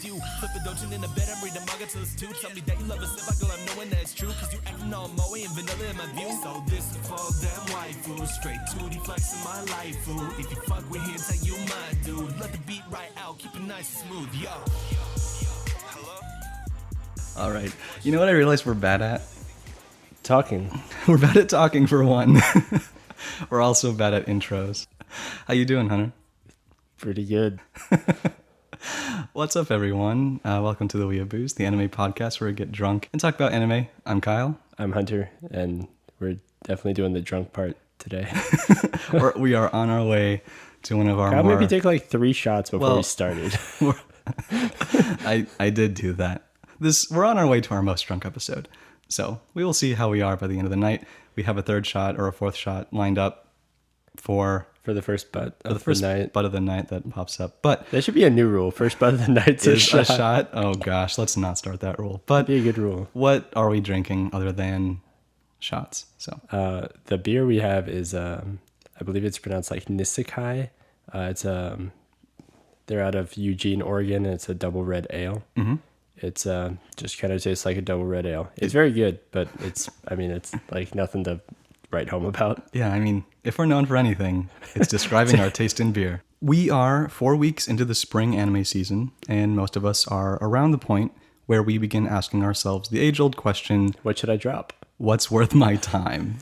you. Flip a doujin in the bed, I'm reading manga till it's two. Tell me that you love us if I go, I'm knowing that it's true. Cause you acting all moe and vanilla in my view. So this is for them waifus. Straight 2D flex in my life, fool. If you fuck with him, tell you my dude. Let the beat right out, keep it nice and smooth, yo. All right. You know what I realized we're bad at? Talking. We're bad at talking for one. We're also bad at intros. How you doing, Hunter? Pretty good. What's up, everyone? Welcome to the Weeaboos, the anime podcast where we get drunk and talk about anime. I'm Kyle. I'm Hunter, and we're definitely doing the drunk part today. We are on our way to one of our Kyle more... maybe take like 3 shots before we started. I did do that. We're on our way to our most drunk episode. So we will see how we are by the end of the night. We have a 3rd shot or a 4th shot lined up for the first butt of the first the night. butt of the night that pops up. But There should be a new rule. First butt of the night is a shot. Oh gosh, let's not start that rule. But Be a good rule. What are we drinking other than shots? So The beer we have is, I believe it's pronounced like Nisekai. It's they're out of Eugene, Oregon, and it's a double red ale. Mm-hmm. It's just kind of tastes like a double red ale. It's very good, but it's like nothing to write home about. yeah, I mean, if we're known for anything, it's describing our taste in beer. We are 4 weeks into the spring anime season, and most of us are around the point where we begin asking ourselves the age-old question, What should I drop? what's worth my time?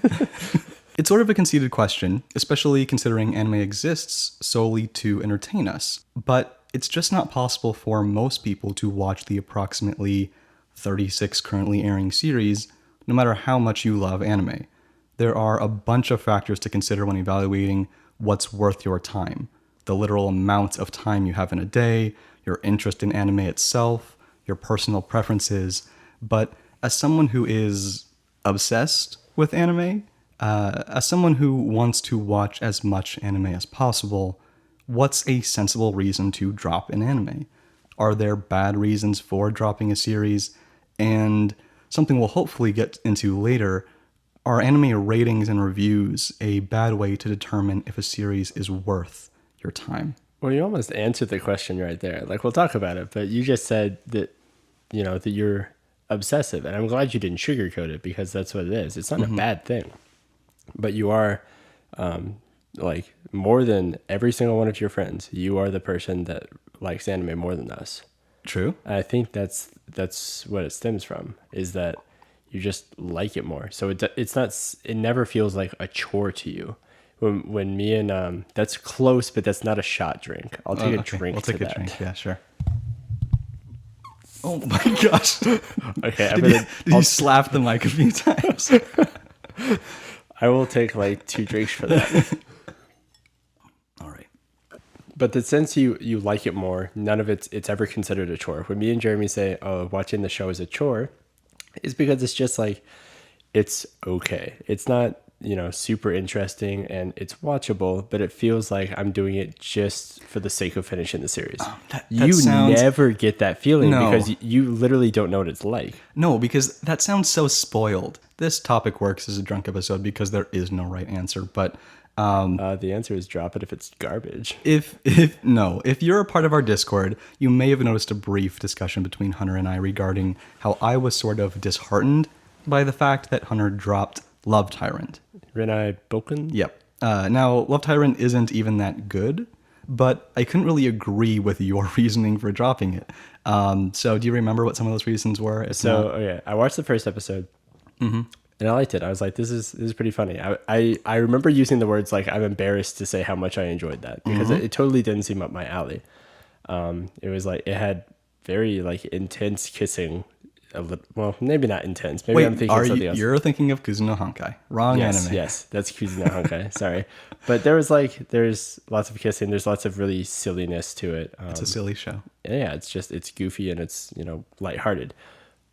It's sort of a conceited question, especially considering anime exists solely to entertain us. But it's just not possible for most people to watch the approximately 36 currently airing series, no matter how much you love anime. There are a bunch of factors to consider when evaluating what's worth your time. The literal amount of time you have in a day, your interest in anime itself, your personal preferences. But as someone who is obsessed with anime, as someone who wants to watch as much anime as possible, what's a sensible reason to drop an anime? Are there bad reasons for dropping a series? And something we'll hopefully get into later, are anime ratings and reviews a bad way to determine if a series is worth your time? Well, you almost answered the question right there. Like, we'll talk about it, but you just said that, that you're obsessive, and I'm glad you didn't sugarcoat it, because that's what it is. It's not a bad thing, but you are, like, more than every single one of your friends, you are the person that likes anime more than us. True. I think that's what it stems from, is that you just like it more. So it never feels like a chore to you. When me and that's close, but that's not a shot drink. I'll take a drink. We'll take to a that. drink. Yeah, sure. Oh my gosh! Okay, Did you slap the mic a few times? I will take like 2 drinks for that. All right. But the sense you like it more, none of it's ever considered a chore. When me and Jeremy say, "Oh, watching the show is a chore," it's because it's just like, it's okay. It's not, super interesting, and it's watchable, but it feels like I'm doing it just for the sake of finishing the series. You never get that feeling because you literally don't know what it's like. No, because that sounds so spoiled. This topic works as a drunk episode because there is no right answer, but the answer is drop it if it's garbage. If you're a part of our Discord, you may have noticed a brief discussion between Hunter and I regarding how I was sort of disheartened by the fact that Hunter dropped Love Tyrant. Renai Boken? Yep. Now, Love Tyrant isn't even that good, but I couldn't really agree with your reasoning for dropping it. So do you remember what some of those reasons were? I watched the first episode. Mm-hmm. And I liked it. I was like, this is pretty funny. I remember using the words like, I'm embarrassed to say how much I enjoyed that, because it totally didn't seem up my alley. It was like, it had very like intense kissing. Well, maybe not intense. Maybe I'm thinking something else. You're thinking of Kuzuno Hankai. Wrong anime. Yes, that's Kuzuno Hankai. Sorry. But there's lots of kissing. There's lots of really silliness to it. It's a silly show. Yeah, it's goofy and it's, lighthearted.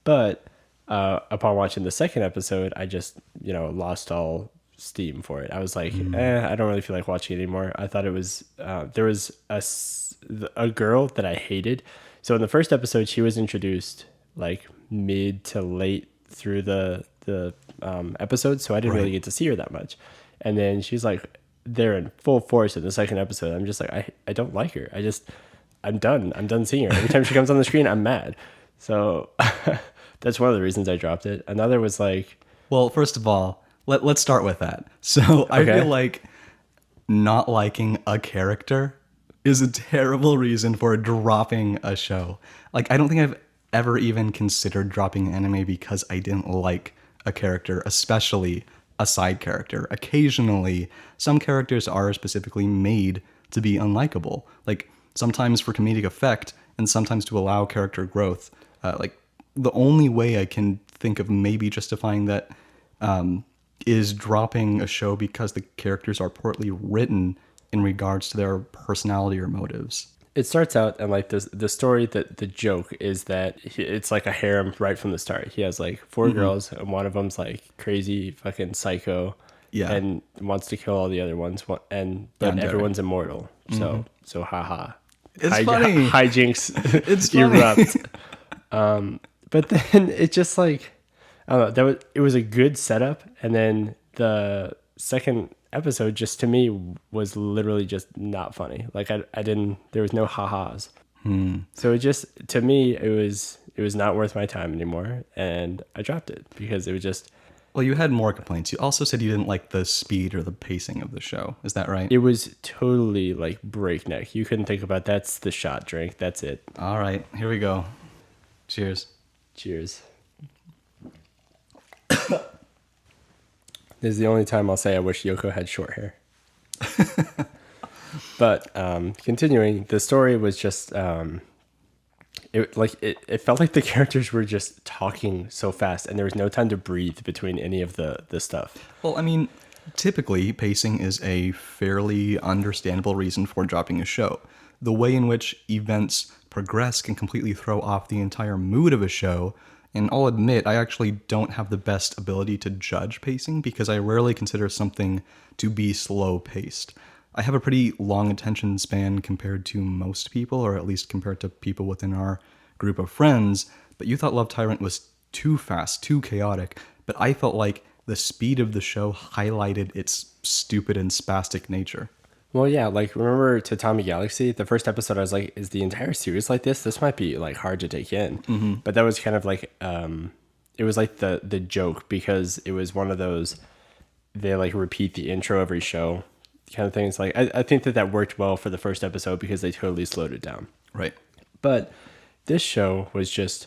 But upon watching the second episode, I just, lost all steam for it. I was like, I don't really feel like watching it anymore. I thought it was, there was a girl that I hated. So in the first episode, she was introduced like mid to late through the episode, so I didn't really get to see her that much. And then she's like there in full force in the second episode. I'm just like, I don't like her. I'm done. I'm done seeing her. Every time she comes on the screen, I'm mad. So that's one of the reasons I dropped it. Another was like, Well, first of all, let's start with that. So I Okay. feel like not liking a character is a terrible reason for dropping a show. Like, I don't think I've ever even considered dropping anime because I didn't like a character, especially a side character. Occasionally, some characters are specifically made to be unlikable. Like, sometimes for comedic effect, and sometimes to allow character growth. Like, the only way I can think of maybe justifying that is dropping a show because the characters are poorly written in regards to their personality or motives. it starts out and like the story, that the joke is that it's like a harem right from the start. He has like 4 girls, and one of them's like crazy fucking psycho, Yeah. and wants to kill all the other ones. And but Yandere. everyone's immortal. So haha, It's funny. hijinks It's funny. erupt. But then it just like, I don't know. It was a good setup, and then the second episode just to me was literally just not funny. Like I didn't. There was no ha-has. So it just, to me, it was not worth my time anymore, and I dropped it because it was just. Well, you had more complaints. You also said you didn't like the speed or the pacing of the show. Is that right? It was totally like breakneck. You couldn't think about that's the shot drink. That's it. All right, here we go. Cheers. Cheers. This is the only time I'll say I wish Yoko had short hair. But continuing, the story was just it felt like the characters were just talking so fast, and there was no time to breathe between any of the stuff. Well, I mean, typically pacing is a fairly understandable reason for dropping a show. The way in which events progress can completely throw off the entire mood of a show. And I'll admit, I actually don't have the best ability to judge pacing because I rarely consider something to be slow paced. I have a pretty long attention span compared to most people, or at least compared to people within our group of friends, but you thought Love Tyrant was too fast, too chaotic, but I felt like the speed of the show highlighted its stupid and spastic nature. Well, yeah, like remember Tatami Galaxy, the first episode, I was like, is the entire series like this? This might be like hard to take in. But that was kind of like, it was like the joke, because it was one of those, they like repeat the intro every show kind of thing. It's like, I think that worked well for the first episode because they totally slowed it down. Right. But this show was just,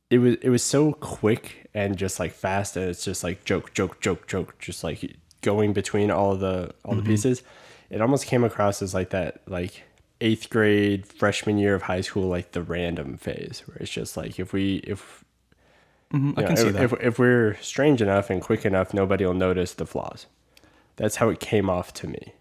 it was so quick and just like fast, and it's just like joke, just like going between all the pieces. It almost came across as like that, like 8th grade freshman year of high school, like the random phase, where it's just like if I can see that. if we're strange enough and quick enough, nobody will notice the flaws. That's how it came off to me.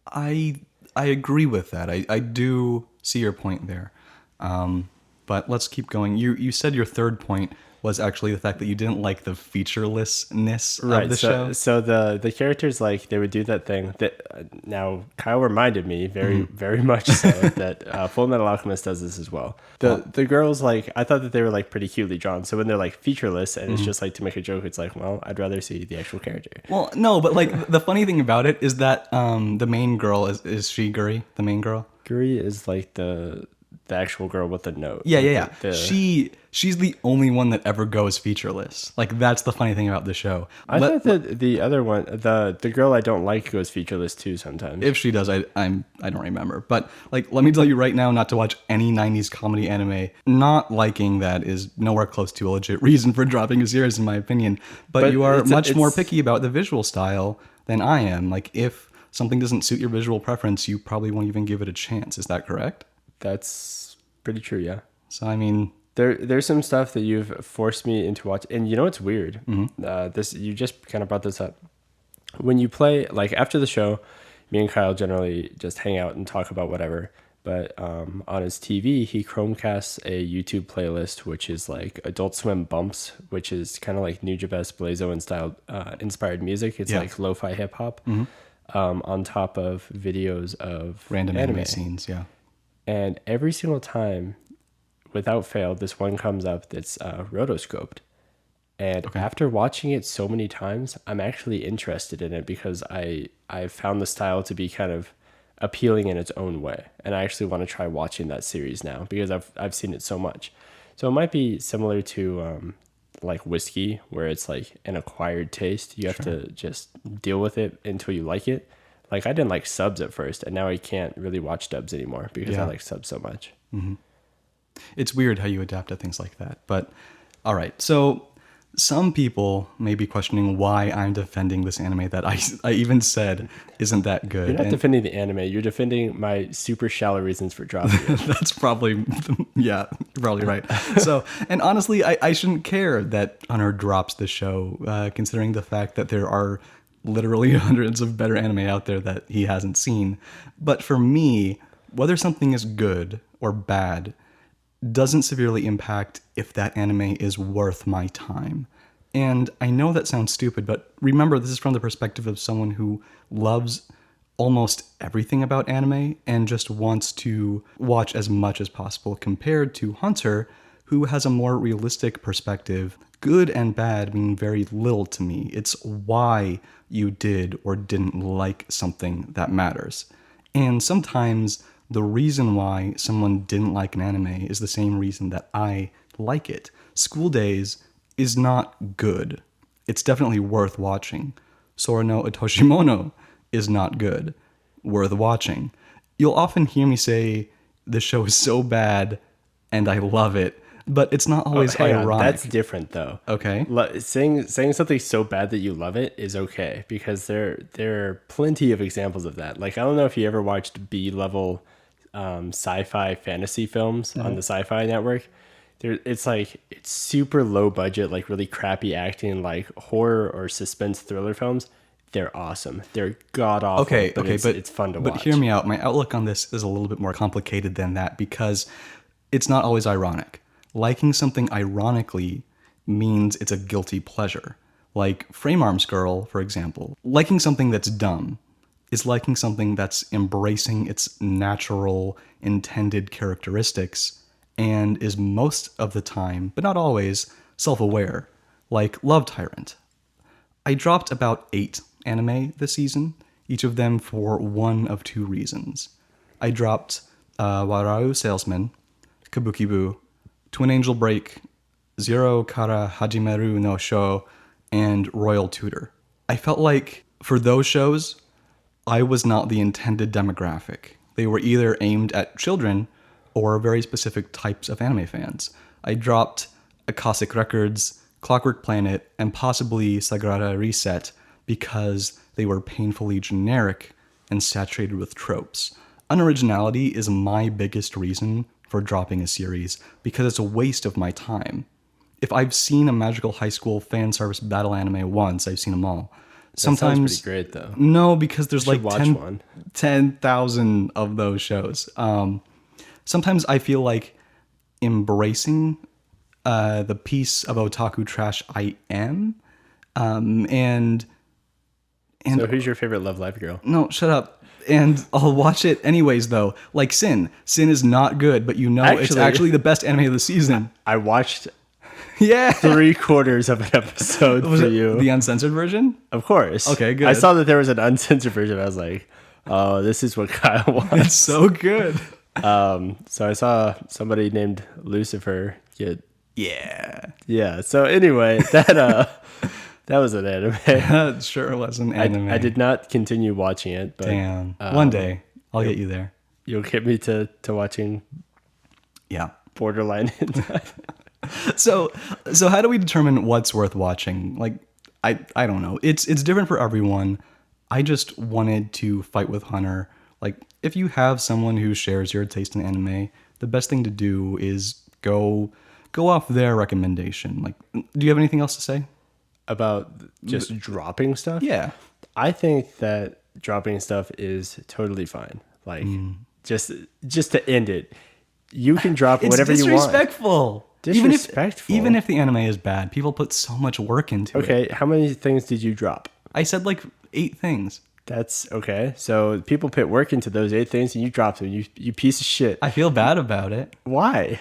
I agree with that. I do see your point there. But let's keep going. You said your third point was actually the fact that you didn't like the featurelessness of the show. So the characters, like, they would do that thing that now Kyle reminded me very much so that Full Metal Alchemist does this as well. The girls, like, I thought that they were like pretty cutely drawn. So when they're like featureless and it's just like to make a joke, it's like, well, I'd rather see the actual character. Well, no, but like the funny thing about it is that the main girl is she Guri, the main girl? Guri is like the actual girl with the note. Yeah. The- She's the only one that ever goes featureless. Like, that's the funny thing about the show. I thought that the other one, the girl I don't like, goes featureless too sometimes. If she does, I don't remember. But like, let me tell you right now, not to watch any 90s comedy anime. Not liking that is nowhere close to a legit reason for dropping a series, in my opinion. But you are much more picky about the visual style than I am. Like, if something doesn't suit your visual preference, you probably won't even give it a chance. Is that correct? That's pretty true, yeah. So, I mean, There's some stuff that you've forced me into watch, and you know what's weird? This, you just kind of brought this up. When you play, like, after the show, me and Kyle generally just hang out and talk about whatever. But on his TV, he Chromecasts a YouTube playlist, which is like Adult Swim Bumps, which is kind of like Nujabes Blazo inspired music. It's like lo-fi hip hop, on top of videos of random anime scenes, yeah. And every single time, without fail, this one comes up that's rotoscoped. And after watching it so many times, I'm actually interested in it because I found the style to be kind of appealing in its own way. And I actually want to try watching that series now because I've seen it so much. So it might be similar to like whiskey, where it's like an acquired taste. You have to just deal with it until you like it. Like I didn't like subs at first, and now I can't really watch dubs anymore because I like subs so much. It's weird how you adapt to things like that. But all right, so some people may be questioning why I'm defending this anime that I even said isn't that good. You're not defending the anime. You're defending my super shallow reasons for dropping it. That's probably, yeah, you're probably right. So, and honestly, I shouldn't care that Hunter drops the show, considering the fact that there are literally hundreds of better anime out there that he hasn't seen. But for me, whether something is good or bad doesn't severely impact if that anime is worth my time. And I know that sounds stupid, but remember, this is from the perspective of someone who loves almost everything about anime and just wants to watch as much as possible, compared to Hunter, who has a more realistic perspective. Good and bad mean very little to me. It's why you did or didn't like something that matters. And sometimes the reason why someone didn't like an anime is the same reason that I like it. School Days is not good. It's definitely worth watching. Sora no Otoshimono is not good. Worth watching. You'll often hear me say, the show is so bad and I love it, but it's not always ironic. That's different though. Okay. Saying something so bad that you love it is okay, because there are plenty of examples of that. Like, I don't know if you ever watched B-level sci-fi fantasy films on the Sci-Fi Network. It's super low budget, like really crappy acting, like horror or suspense thriller films. They're awesome. They're god awful. But it's fun to watch. But hear me out. My outlook on this is a little bit more complicated than that, because it's not always ironic. Liking something ironically means it's a guilty pleasure. Like Frame Arms Girl, for example. Liking something that's dumb is liking something that's embracing its natural, intended characteristics and is most of the time, but not always, self-aware, like Love Tyrant. I dropped about 8 anime this season, each of them for one of 2 reasons. I dropped Warau Salesman, Kabukibu, Twin Angel Break, Zero Kara Hajimeru no Sho, and Royal Tutor. I felt like for those shows, I was not the intended demographic. They were either aimed at children or very specific types of anime fans. I dropped Akashic Records, Clockwork Planet, and possibly Sagrada Reset because they were painfully generic and saturated with tropes. Unoriginality is my biggest reason for dropping a series, because it's a waste of my time. If I've seen a Magical High School fan service battle anime once, I've seen them all. Sometimes, that sounds pretty great, though. No, because there's like watch one. 10,000 of those shows. Sometimes I feel like embracing the piece of otaku trash I am. And so who's your favorite Love Live girl? No, shut up. And I'll watch it anyways, though. Like Sin. Sin is not good, but it's actually the best anime of the season. I watched Yeah. 3/4 of an episode Was for it you. the uncensored version? Of course. Okay, good. I saw that there was an uncensored version. I was like, oh, this is what Kyle wants. It's so good. So I saw somebody named Lucifer get... Yeah. So anyway, that was an anime. It sure was an anime. I did not continue watching it. But, Damn. One day, I'll get you there. You'll get me to watching Yeah. Borderline. So how do we determine what's worth watching? Like, I don't know. It's different for everyone. I just wanted to fight with Hunter. Like, if you have someone who shares your taste in anime, the best thing to do is go off their recommendation. Like, do you have anything else to say? About just dropping stuff? Yeah. I think that dropping stuff is totally fine. Like, just to end it, you can drop whatever you want. It's disrespectful. Disrespectful? Even if the anime is bad, people put so much work into it. Okay, how many things did you drop? I said like 8 things. That's okay. So people put work into those 8 things and you dropped them. You piece of shit. I feel bad about it. Why?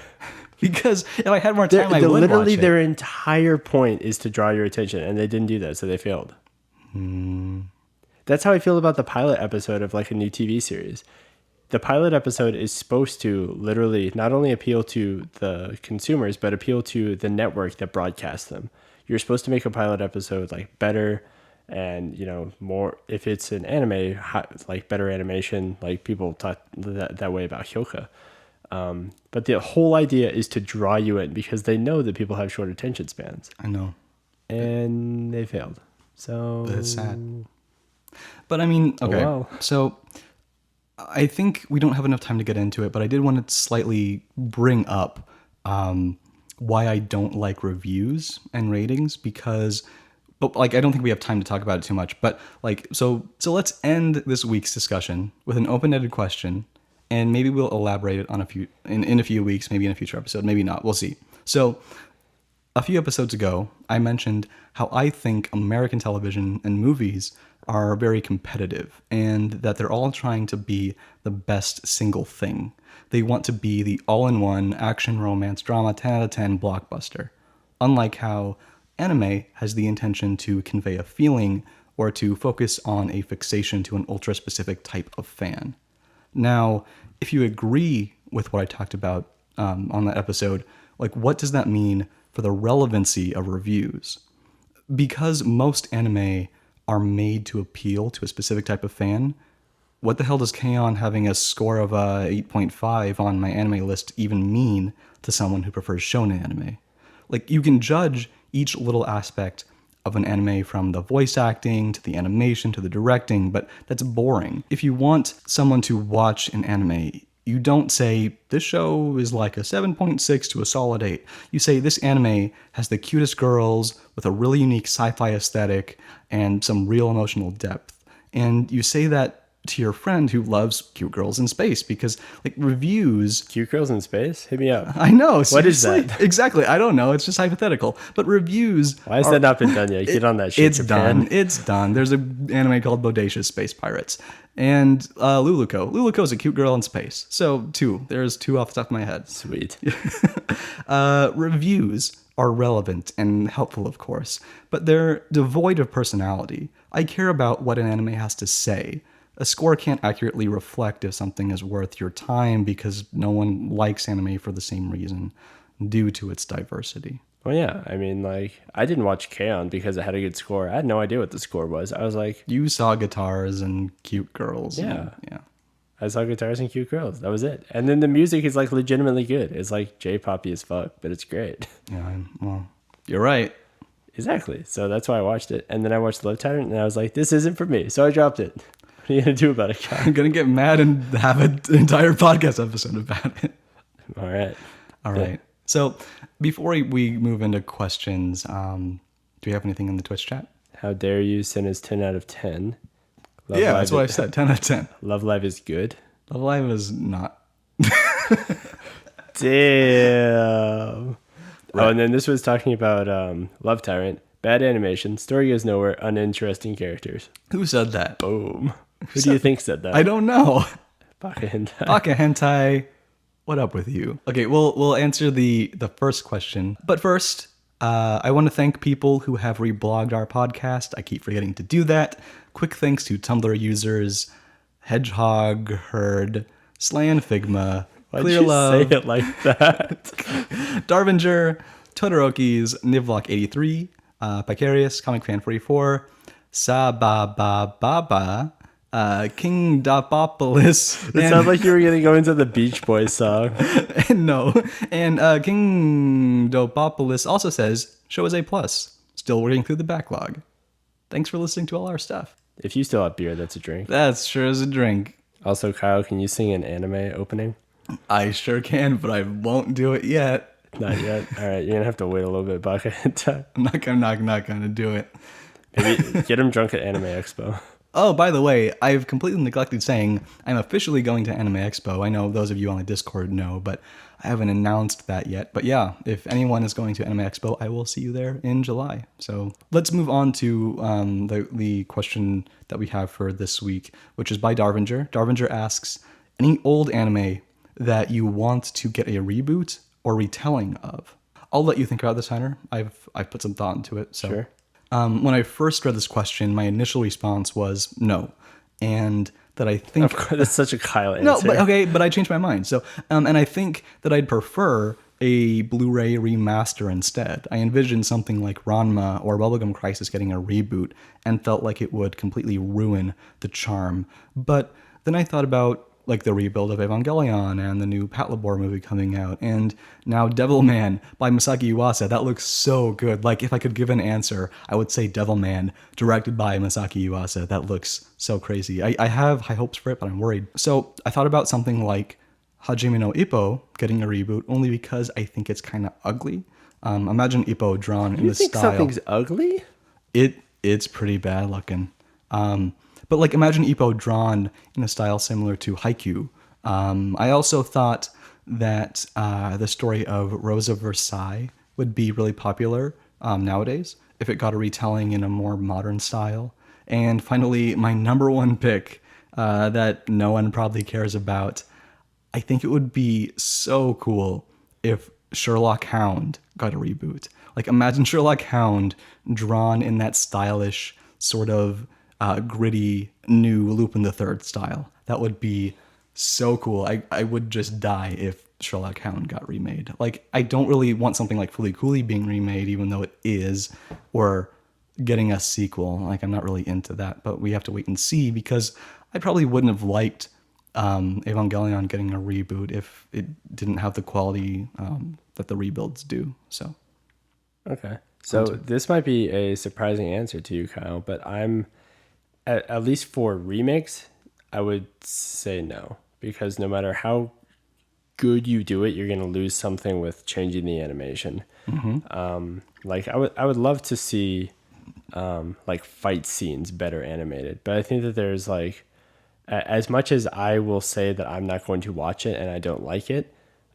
Because if I had more time, I would literally watch it. Their entire point is to draw your attention, and they didn't do that, so they failed. That's how I feel about the pilot episode of like a new TV series. The pilot episode is supposed to literally not only appeal to the consumers, but appeal to the network that broadcasts them. You're supposed to make a pilot episode like better and, more, if it's an anime, like better animation, like people talk that way about Hyoka. But the whole idea is to draw you in because they know that people have short attention spans. I know. And they failed. So That's sad. But I mean, okay. wow. So I think we don't have enough time to get into it, but I did want to slightly bring up why I don't like reviews and ratings but like I don't think we have time to talk about it too much. But like so let's end this week's discussion with an open-ended question, and maybe we'll elaborate it on in a few weeks, maybe in a future episode, maybe not. We'll see. So a few episodes ago, I mentioned how I think American television and movies are very competitive and that they're all trying to be the best single thing. They want to be the all-in-one action, romance, drama, 10 out of 10 blockbuster. Unlike how anime has the intention to convey a feeling or to focus on a fixation to an ultra-specific type of fan. Now, if you agree with what I talked about on that episode, like what does that mean for the relevancy of reviews? Because most anime are made to appeal to a specific type of fan, what the hell does K-On! Having a score of 8.5 on my anime list even mean to someone who prefers shonen anime? Like, you can judge each little aspect of an anime from the voice acting to the animation to the directing, but that's boring. If you want someone to watch an anime, you don't say, this show is like a 7.6 to a solid 8. You say, this anime has the cutest girls with a really unique sci-fi aesthetic and some real emotional depth. And you say that to your friend who loves cute girls in space because, like, reviews... Cute girls in space? Hit me up. I know. What is seriously. that? Exactly. I don't know. It's just hypothetical. But reviews... Why has that not been done yet? Get on that shit, It's Japan. done. It's done. There's an anime called Bodacious Space Pirates. And Luluko. Luluko is a cute girl in space. So, There's two off the top of my head. Sweet. Reviews are relevant and helpful, of course, but they're devoid of personality. I care about what an anime has to say. A score can't accurately reflect if something is worth your time because no one likes anime for the same reason due to its diversity. Well, yeah. I mean, like, I didn't watch K-On! Because it had a good score. I had no idea what the score was. I was like... You saw guitars and cute girls. Yeah. Yeah. I saw guitars and cute girls. That was it. And then the music is, like, legitimately good. It's, like, J-poppy as fuck, but it's great. Yeah, well, you're right. Exactly. So that's why I watched it. And then I watched Love Tyrant, and I was like, this isn't for me. So I dropped it. What are you going to do about it, Kyle? I'm going to get mad and have an entire podcast episode about it. All right. All right. So before we move into questions, do we have anything in the Twitch chat? How dare you send us 10 out of 10. Love Yeah, Live that's what I is- said. 10 out of 10. Love Live is good. Love Live is not. Damn. Oh, and then this was talking about Love Tyrant. Bad animation. Story goes nowhere. Uninteresting characters. Who said that? Boom. Who do you think said that? I don't know. Baka Hentai. Baka Hentai, what up with you? Okay, we'll answer the first question. But first, I want to thank people who have reblogged our podcast. I keep forgetting to do that. Quick thanks to Tumblr users, Hedgehog Herd, Slan Figma, Why'd Clear you Love, say it like that? Darvinger, Todoroki's, Nivlock83, Picarius, Comic Fan 44, Sabababa, King Dopopolis. It sounded like you were going to go into the Beach Boys song. No. And King Dopopolis also says, show is A+. Still working through the backlog. Thanks for listening to all our stuff. If you still have beer, that's a drink. That's sure is a drink. Also, Kyle, can you sing an anime opening? I sure can, but I won't do it yet. Not yet. All right, you're going to have to wait a little bit, Baka Hentai. I'm not gonna do it. Maybe get him drunk at Anime Expo. Oh, by the way, I've completely neglected saying I'm officially going to Anime Expo. I know those of you on the Discord know, but I haven't announced that yet. But yeah, if anyone is going to Anime Expo, I will see you there in July. So let's move on to the question that we have for this week, which is by Darvinger. Darvinger asks, any old anime that you want to get a reboot or retelling of? I'll let you think about this, Hunter. I've put some thought into it. So Sure. When I first read this question, my initial response was no, and that I think Of course, that's such a Kyle answer. no, but I changed my mind. So, and I think that I'd prefer a Blu-ray remaster instead. I envisioned something like Ranma or Bubblegum Crisis getting a reboot, and felt like it would completely ruin the charm. But then I thought about like the rebuild of Evangelion and the new Patlabor movie coming out, and now Devilman by Masaki Yuasa. That looks so good. Like if I could give an answer, I would say Devilman, directed by Masaki Yuasa. That looks so crazy. I have high hopes for it, but I'm worried. So I thought about something like Hajime no Ippo getting a reboot, only because I think it's kind of ugly. Imagine Ippo drawn in You the think style. something's ugly? It's pretty bad looking. But like imagine Ippo drawn in a style similar to Haikyuu. I also thought that the story of Rose of Versailles would be really popular nowadays if it got a retelling in a more modern style. And finally, my number one pick that no one probably cares about, I think it would be so cool if Sherlock Hound got a reboot. Like imagine Sherlock Hound drawn in that stylish sort of gritty new Lupin the Third style. That would be so cool. I would just die if Sherlock Hound got remade. Like I don't really want something like Fooly Cooly being remade, even though it is, or getting a sequel. Like I'm not really into that, but we have to wait and see, because I probably wouldn't have liked Evangelion getting a reboot if it didn't have the quality that the rebuilds do. So Okay. So this might be a surprising answer to you, Kyle, but I'm at least for remakes, I would say no, because no matter how good you do it, you're going to lose something with changing the animation. Like I would love to see like fight scenes better animated, but I think that there's like, as much as I will say that I'm not going to watch it and I don't like it,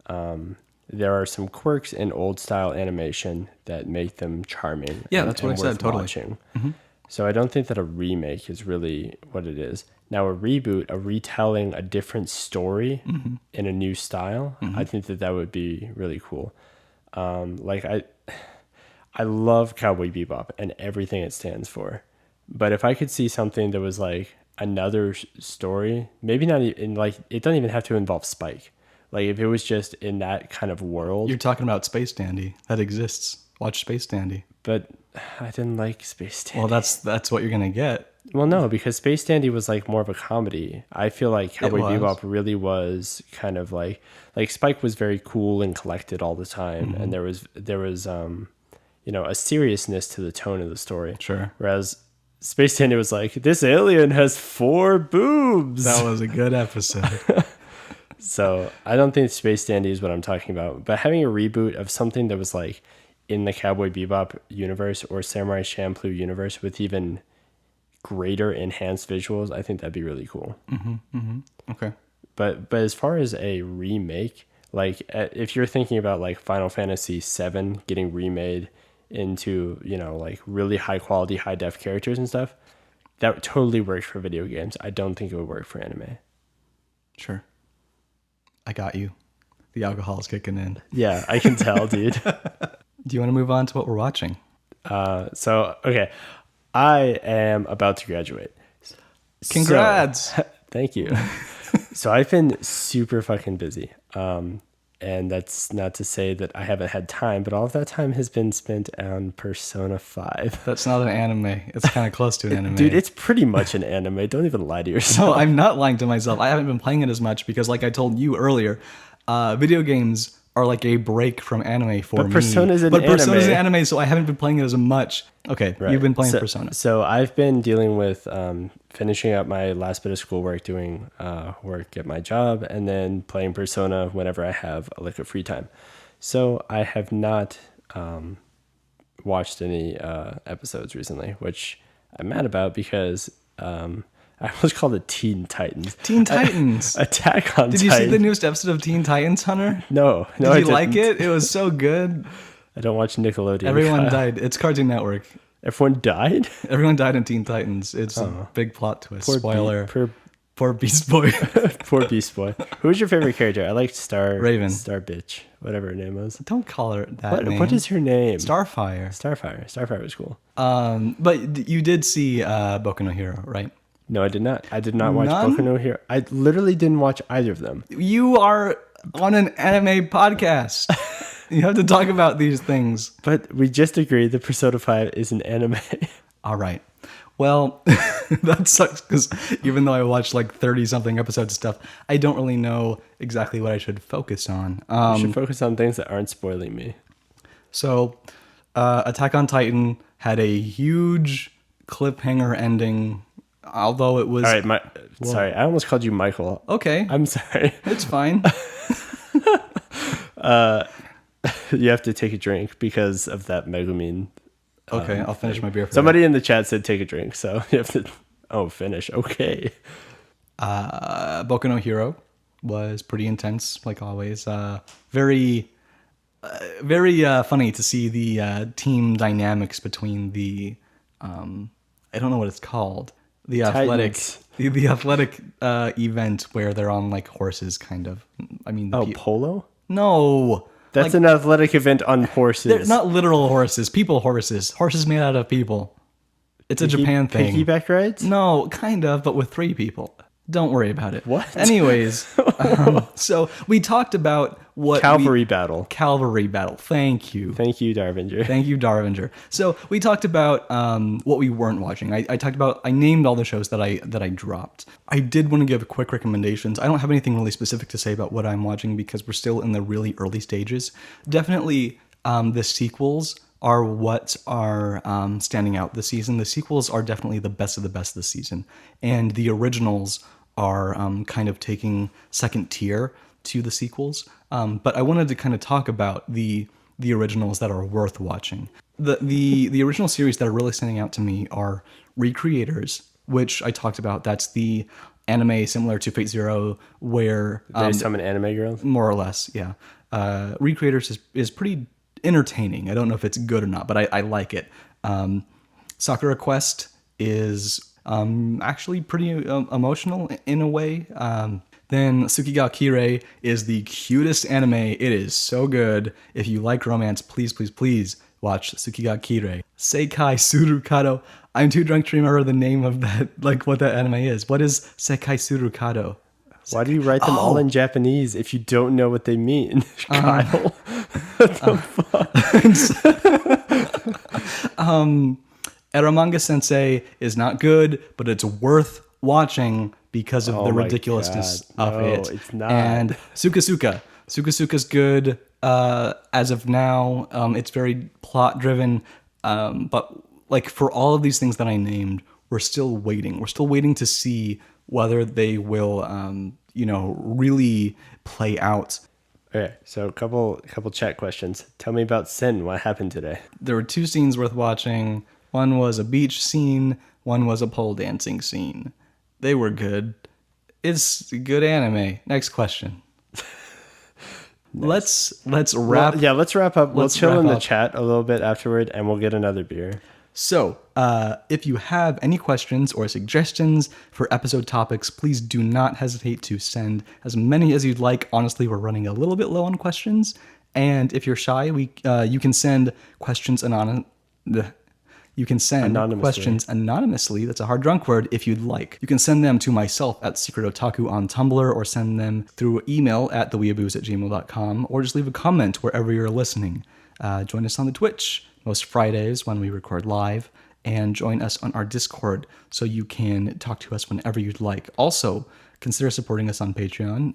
there are some quirks in old style animation that make them charming. Yeah, that's what I said, worth totally. watching. So I don't think that a remake is really what it is. Now a reboot, a retelling a different story in a new style, I think that would be really cool. Like I love Cowboy Bebop and everything it stands for. But if I could see something that was like another story, maybe not in like, it doesn't even have to involve Spike. Like if it was just in that kind of world. you're talking about Space Dandy. That exists. Watch Space Dandy. But I didn't like Space Dandy. Well, that's what you're gonna get. Well, no, because Space Dandy was like more of a comedy. I feel like Cowboy was. Bebop really was kind of like Spike was very cool and collected all the time, and there was you know, a seriousness to the tone of the story. Sure. Whereas Space Dandy was like, this alien has 4 boobs. That was a good episode. So I don't think Space Dandy is what I'm talking about. But having a reboot of something that was like in the Cowboy Bebop universe or Samurai Champloo universe with even greater enhanced visuals, I think that'd be really cool. Okay. But as far as a remake, like if you're thinking about like Final Fantasy VII getting remade into, you know, like really high quality, high def characters and stuff, that totally works for video games. I don't think it would work for anime. Sure. I got you. The alcohol's kicking in. Yeah, I can tell, dude. Do you want to move on to what we're watching? So, okay. I am about to graduate. Congrats. So, thank you. So I've been super fucking busy. And that's not to say that I haven't had time, but all of that time has been spent on Persona 5. That's not an anime. It's kind of close to an anime. Dude, it's pretty much an anime. Don't even lie to yourself. No, I'm not lying to myself. I haven't been playing it as much because, like I told you earlier, video games are like a break from anime for me. Persona's an Persona's an anime. anime, so I haven't been playing it as much. Okay, Right. you've been playing so, Persona. So I've been dealing with finishing up my last bit of schoolwork, doing work at my job, and then playing Persona whenever I have a lick of free time. So I have not watched any episodes recently, which I'm mad about because I was called it Teen Titans. Teen Titans. Attack on Did Titan. you see the newest episode of Teen Titans, Hunter? No, Did I you like didn't. it? It was so good. I don't watch Nickelodeon. Everyone died. It's Cartoon Everyone died? Everyone died in Teen Titans. It's a big plot twist. Poor Spoiler. Poor Poor Beast Boy. Poor Beast Boy. Who's your favorite character? I liked Raven. Star Bitch, whatever her name was. Don't call her that name. What is her name? Starfire. Starfire was cool. But you did see Boku no Hero, right? No, I did not. I did not watch None? Boku no Hero. I literally didn't watch either of them. You are on an anime podcast. You have to talk about these things. But we just agreed that Persona 5 is an anime. All right. Well, that sucks because even though I watched like 30 something episodes of stuff, I don't really know exactly what I should focus on. You should focus on things that aren't spoiling me. So, Attack on Titan had a huge cliffhanger ending, although it was... All right, sorry, I almost called you Michael. Okay, I'm sorry. it's fine. You have to take a drink because of that Megumin. Okay, I'll finish my beer for Somebody in the chat said take a drink, so you have to... Oh, finish. Okay. Boku no Hero was pretty intense, like always. Very funny to see the team dynamics between the I don't know what it's called, the athletic Titans. the athletic event where they're on like horses, kind of. I mean, Polo? no, That's an athletic event on horses. they're not literal horses, people horses made out of people. It's a Japan thing. Piggyback rides? No, kind of, but with 3 people. Don't worry about it. What? Anyways, so we talked about what Cavalry battle. Cavalry battle. Thank you. Thank you, Darvinger. Thank you, Darvinger. So we talked about what we weren't watching. I talked about, I named all the shows that I dropped. I did want to give quick recommendations. I don't have anything really specific to say about what I'm watching because we're still in the really early stages. Definitely the sequels are what are standing out this season. The sequels are definitely the best of the best this season. And the originals are kind of taking second tier to the sequels. But I wanted to kind of talk about the originals that are worth watching. The original series that are really standing out to me are Recreators, which I talked about. That's the anime similar to Fate Zero, where They summon anime girls? more or less, yeah. Recreators is pretty entertaining. I don't know if it's good or not, but I like it. Sakura Quest is actually pretty emotional in a way. Then Tsukiga Kirei is the cutest anime. It is so good. If you like romance, please, please, please watch Tsukiga Kirei. Seikai Surukado. I'm too drunk to remember the name of that, like what that anime is. What is Seikai Surukado? Why do you write them all in Japanese if you don't know what they mean, Kyle? What the fuck? Eromanga Sensei is not good, but it's worth watching because of the my ridiculousness God. of No, it. it's not. And Sukasuka's good as of now. It's very plot driven, but like for all of these things that I named, we're still waiting. We're still waiting to see whether they will, really play out. Okay, so a couple chat questions. Tell me about Sin. What happened today? There were 2 scenes worth watching. One was a beach scene. One was a pole dancing scene. They were good. It's good anime. Next question. Nice. Let's wrap. Well, yeah, let's wrap up. We'll let's chill wrap in the up. chat a little bit afterward, and we'll get another beer. So, if you have any questions or suggestions for episode topics, please do not hesitate to send as many as you'd like. Honestly, we're running a little bit low on questions, and if you're shy, you can send questions questions anonymously. That's a hard drunk word. If you'd like, you can send them to myself at Secret Otaku on Tumblr, or send them through email at theweeaboos@gmail.com, or just leave a comment wherever you're listening. Join us on the Twitch most Fridays when we record live, and join us on our Discord so you can talk to us whenever you'd like. Also, consider supporting us on Patreon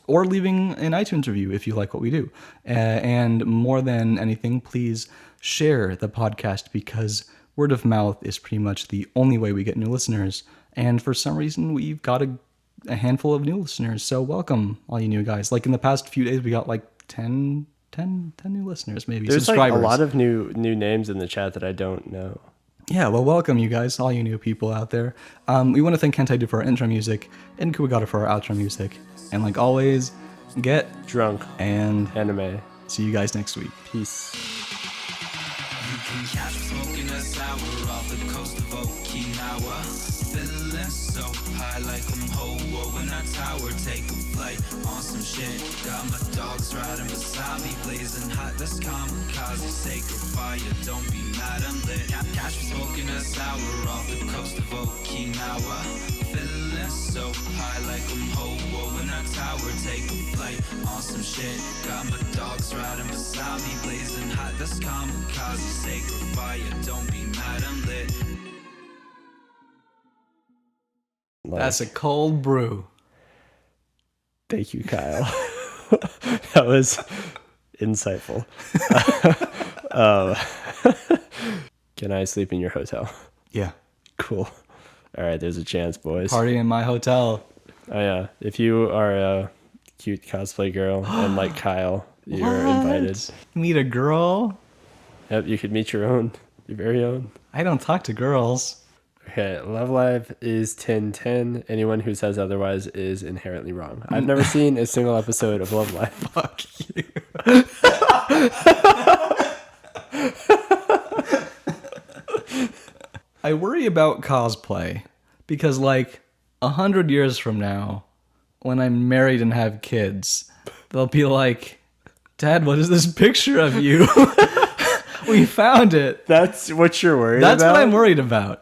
or leaving an iTunes review if you like what we do. And more than anything, please share the podcast, because word of mouth is pretty much the only way we get new listeners. And for some reason, we've got a handful of new listeners. So welcome, all you new guys. Like in the past few days, we got like 10 new listeners, maybe. There's like subscribers. a lot of new names in the chat that I don't know. Yeah, well, welcome you guys, all you new people out there. We want to thank Kentai for our intro music and Kuwagata for our outro music. And like always, get Drunk and anime. see you guys next week. Peace. You can catch me smoking a sour off the coast of Okinawa. Feeling so high like I'm Ho-Oh in that tower. Take a flight on some shit. Got my dogs riding beside me, blazing hot. That's kamikaze, sacred fire. Don't be mad, I'm lit. Catch me smoking a sour off the coast of Okinawa. Feeling so high like I'm Ho-Oh in that tower. Take a flight on some shit. Got my dogs riding beside me, blazing hot. That's kamikaze, sacred fire. Don't be mad, I'm lit. That's a cold brew. Thank you, Kyle. That was insightful. Can I sleep in your hotel? Yeah. Cool. All right, there's a chance, boys. Party in my hotel. Oh yeah, if you are a cute cosplay girl and like Kyle, you're What? invited. Meet a girl? Yep, you could meet your very own. I don't talk to girls. Okay, Love Live is 10/10. Anyone who says otherwise is inherently wrong. I've never seen a single episode of Love Live. Fuck you. I worry about cosplay because, like, 100 years from now, when I'm married and have kids, they'll be like, Dad, what is this picture of you? We found it. That's what you're worried That's about? what I'm worried about.